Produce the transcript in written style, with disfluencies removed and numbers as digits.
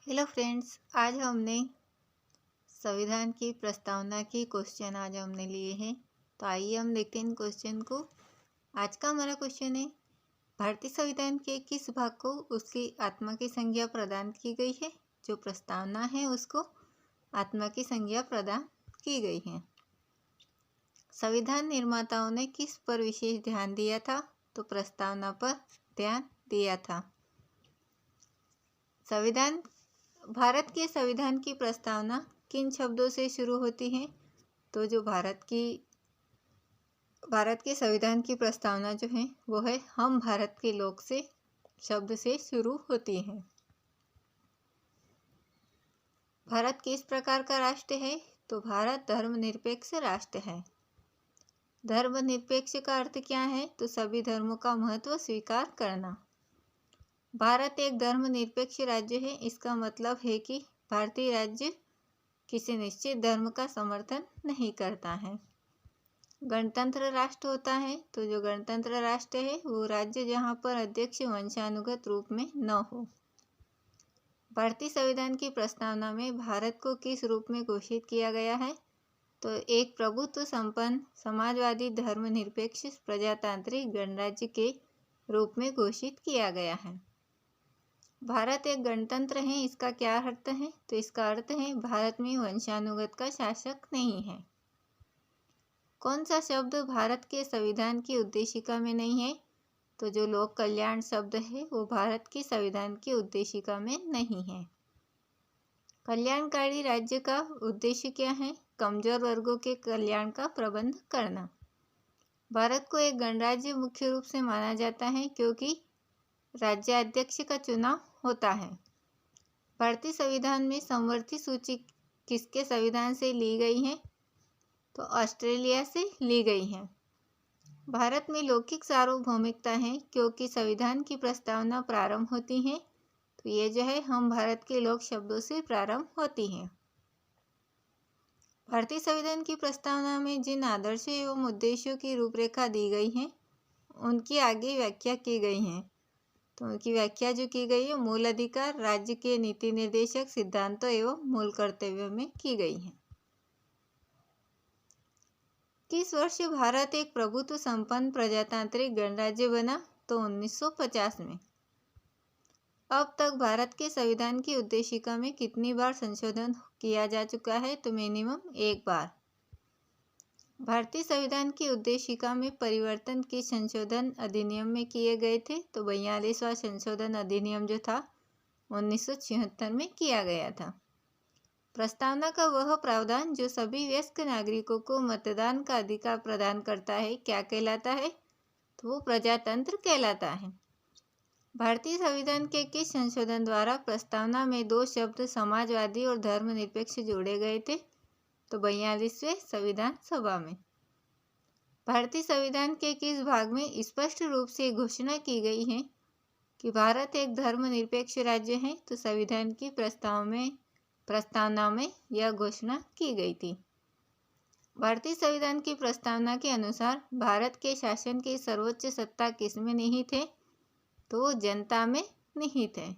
Hello friends, आज हमने संविधान की प्रस्तावना की क्वेश्चन आज हमने लिए हैं। तो आइए हम देखते हैं इन क्वेश्चन को। आज का हमारा क्वेश्चन है, भारतीय संविधान के किस भाग को उसकी आत्मा की संज्ञा प्रदान की गई है। जो प्रस्तावना है उसको आत्मा की संज्ञा प्रदान की गई है। संविधान निर्माताओं ने किस पर विशेष ध्यान दिया था। तो प्रस्तावना पर ध्यान दिया था। भारत के संविधान की प्रस्तावना किन शब्दों से शुरू होती है। तो जो भारत के संविधान की प्रस्तावना जो है वो है हम भारत के लोग से शब्द से शुरू होती है। भारत किस प्रकार का राष्ट्र है। तो भारत धर्मनिरपेक्ष राष्ट्र है। धर्मनिरपेक्ष का अर्थ क्या है। तो सभी धर्मों का महत्व स्वीकार करना। भारत एक धर्मनिरपेक्ष राज्य है। इसका मतलब है कि भारतीय राज्य किसी निश्चित धर्म का समर्थन नहीं करता है। गणतंत्र राष्ट्र होता है। तो जो गणतंत्र राष्ट्र है वो राज्य जहाँ पर अध्यक्ष वंशानुगत रूप में न हो। भारतीय संविधान की प्रस्तावना में भारत को किस रूप में घोषित किया गया है। तो एक प्रभुत्व संपन्न समाजवादी धर्मनिरपेक्ष प्रजातांत्रिक गणराज्य के रूप में घोषित किया गया है। भारत एक गणतंत्र है, इसका क्या अर्थ है। तो इसका अर्थ है भारत में वंशानुगत का शासक नहीं है। कौन सा शब्द भारत के संविधान की उद्देशिका में नहीं है। तो जो लोक कल्याण शब्द है वो भारत की संविधान की उद्देशिका में नहीं है। कल्याणकारी राज्य का उद्देश्य क्या है। कमजोर वर्गों के कल्याण का प्रबंध करना। भारत को एक गणराज्य मुख्य रूप से माना जाता है क्योंकि राज्याध्यक्ष का चुनाव होता है। भारतीय संविधान में समवर्ती सूची किसके संविधान से ली गई है। तो ऑस्ट्रेलिया से ली गई है। भारत में लौकिक सार्वभौमिकता है क्योंकि संविधान की प्रस्तावना प्रारंभ होती है। तो ये जो है हम भारत के लोग शब्दों से प्रारंभ होती है। भारतीय संविधान की प्रस्तावना में जिन आदर्शों एवं उद्देश्यों की रूपरेखा दी गई है उनकी आगे व्याख्या की गई है। तो उनकी व्याख्या जो की गई है मूल अधिकार, राज्य के नीति निर्देशक सिद्धांतों एवं मूल कर्तव्यों में की गई है। किस वर्ष भारत एक प्रभुत्व संपन्न प्रजातांत्रिक गणराज्य बना। तो 1950 में। अब तक भारत के संविधान की उद्देशिका में कितनी बार संशोधन किया जा चुका है। तो मिनिमम एक बार। भारतीय संविधान की उद्देशिका में परिवर्तन किस संशोधन अधिनियम में किए गए थे। तो 42वां संशोधन अधिनियम जो था 1976 में किया गया था। प्रस्तावना का वह प्रावधान जो सभी वयस्क नागरिकों को मतदान का अधिकार प्रदान करता है क्या कहलाता है। तो वो प्रजातंत्र कहलाता है। भारतीय संविधान के किस संशोधन द्वारा प्रस्तावना में दो शब्द समाजवादी और धर्मनिरपेक्ष जोड़े गए थे। तो 42वें संविधान सभा में। भारतीय संविधान के किस भाग में स्पष्ट रूप से घोषणा की गई है कि भारत एक धर्मनिरपेक्ष राज्य है। तो संविधान की प्रस्तावना में यह घोषणा की गई थी। भारतीय संविधान की प्रस्तावना के अनुसार भारत के शासन की सर्वोच्च सत्ता किसमें निहित है। तो जनता में निहित है।